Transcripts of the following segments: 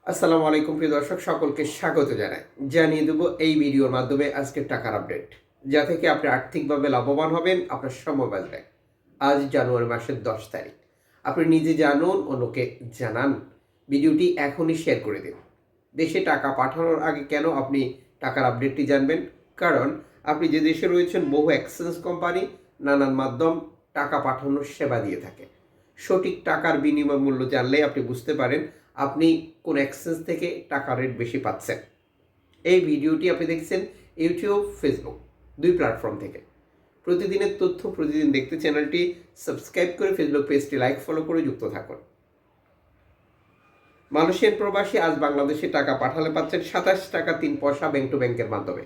আসসালামু আলাইকুম প্রিয় দর্শক, সকলকে স্বাগত জানাই। জানিয়ে দেব এই ভিডিওর মাধ্যমে আজকের টাকার আপডেট, যা থেকে আপনি আর্থিকভাবে লাভবান হবেন, আপনার সময় বাঁচবে। আজ জানুয়ারি মাসের 10 তারিখ। আপনি নিজে জানুন, অন্যকে জানান। ভিডিওটি এখনই শেয়ার করে দিন। দেশে টাকা পাঠানোর আগে কেন আপনি টাকার আপডেটটি জানবেন? কারণ আপনি যে দেশে রয়েছেন, বহু এক্সচেঞ্জ কোম্পানি নানান মাধ্যম টাকা পাঠানোর সেবা দিয়ে থাকে। সঠিক টাকার বিনিময় মূল্য জানলে আপনি বুঝতে পারেন আপনি কোন এক্সচেঞ্জ থেকে টাকা রেট বেশি পাচ্ছেন। এই ভিডিওটি আপনি দেখছেন ইউটিউব, ফেসবুক দুই প্ল্যাটফর্ম থেকে। প্রতিদিনের তথ্য প্রতিদিন দেখতে চ্যানেলটি সাবস্ক্রাইব করে ফেসবুক পেজটি লাইক ফলো করে যুক্ত থাকুন। মালয়েশিয়ান প্রবাসী আজ বাংলাদেশে টাকা পাঠালে পাচ্ছেন 27 টাকা 3 পয়সা ব্যাংক টু ব্যাংকের মাধ্যমে।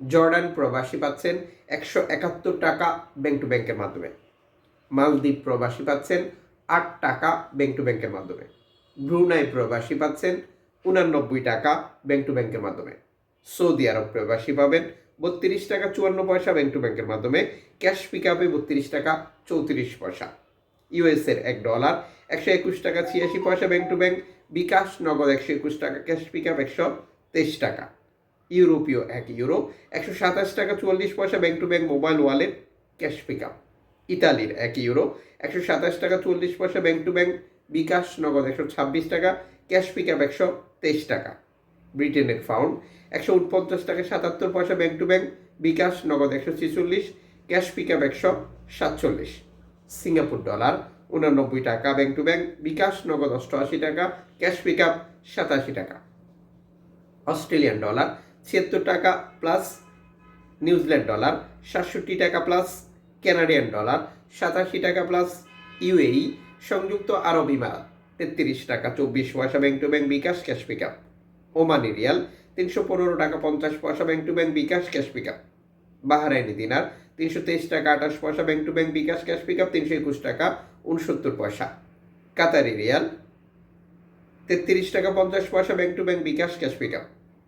জর্ডান প্রবাসী পাচ্ছেন 171 টাকা ব্যাংক টু ব্যাংকের মাধ্যমে। মালদ্বীপ প্রবাসী পাচ্ছেন 8 টাকা ব্যাংক টু ব্যাংকের মাধ্যমে। ব্রুনাই প্রবাসী পাচ্ছেন 89 টাকা ব্যাংক টু ব্যাংকের মাধ্যমে। সৌদি আরব প্রবাসী পাবেন 32 টাকা 54 পয়সা ব্যাংক টু ব্যাংকের মাধ্যমে। ক্যাশ পিক আপে 32 টাকা 34 পয়সা। ইউএসের $1 121 টাকা 86 পয়সা ব্যাংক টু ব্যাংক। বিকাশ নগদ 121 টাকা, ক্যাশ পিক আপ 123 টাকা। ইউরোপীয় €1 127 টাকা 44 পয়সা bank to bank mobile wallet, cash pick up. ইতালির €1 127 টাকা 40 পয়সা ব্যাংক টু ব্যাংক। বিকাশ নগদ 126 টাকা, ক্যাশ পিক আপ 123 টাকা। ব্রিটেনের পাউন্ড 149 টাকা 77 পয়সা bank to bank. BKash Nagad 146, cash pick up 147। Singapore dollar 89 টাকা ব্যাংক টু ব্যাংক। বিকাশ নগদ 88 টাকা, ক্যাশ পিক আপ 87 টাকা। অস্ট্রেলিয়ান ডলার 76 টাকা প্লাস। নিউজিল্যান্ড ডলার 67 টাকা প্লাস। কানাডিয়ান ডলার 87 টাকা প্লাস। ইউএই সংযুক্ত আরব ইমারাত 33 টাকা 24 পয়সা bank to bank. BKash, cash pick up. Omani rial 315 টাকা 50 পয়সা bank to bank. BKash, cash pick up. Bahraini dinar 323 টাকা 28 পয়সা bank to bank. BKash, cash pick up 321 টাকা 69 পয়সা। কাতারি রিয়াল 33 টাকা 50 পয়সা bank to bank. BKash, cash pick up.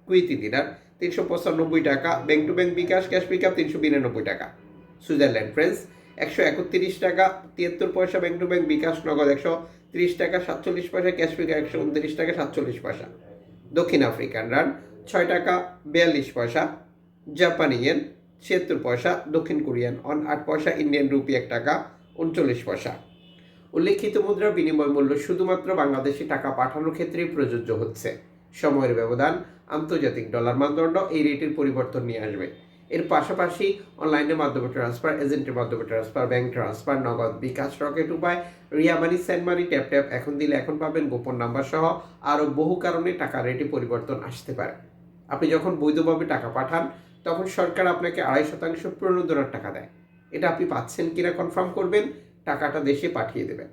Kuwaiti dinar 395 টাকা bank to bank. BKash, cash pick up 392 টাকা। সুইজারল্যান্ড ফ্রেন্স 131 টাকা 73 পয়সা ব্যাংক টু ব্যাংক। বিকাশ নগদ 130 টাকা 47 পয়সা, ক্যাশ পিক 129 টাকা 47 পয়সা। দক্ষিণ আফ্রিকান রান 6 টাকা 42 পয়সা। জাপানি ইয়েন 76 পয়সা। দক্ষিণ কোরিয়ান অন 8 পয়সা। ইন্ডিয়ান রুপি 1 টাকা 39 পয়সা। উল্লেখিত মুদ্রা বিনিময় মূল্য শুধুমাত্র বাংলাদেশে টাকা পাঠানোর ক্ষেত্রেই প্রযোজ্য হচ্ছে। সময়ের ব্যবধান, আন্তর্জাতিক ডলার মানদণ্ড এই রেটের পরিবর্তন নিয়ে আসবে। এর পাশাপাশি অনলাইনের মাধ্যমে ট্রান্সফার, এজেন্টের মাধ্যমে ট্রান্সফার, ব্যাংক ট্রান্সফার, নগদ, বিকাশ, রকেট উপায়, রিয়া মানি, সেন্ড মানি, ট্যাপ ট্যাপ, এখন দিলে এখন পাবেন, গোপন নাম্বার সহ আরও বহু কারণে টাকা রেটে পরিবর্তন আসতে পারে। আপনি যখন বৈধভাবে টাকা পাঠান, তখন সরকার আপনাকে 2.5% প্রণোদনার টাকা দেয়। এটা আপনি পাচ্ছেন কিনা কনফার্ম করবেন, টাকাটা দেশে পাঠিয়ে দেবেন।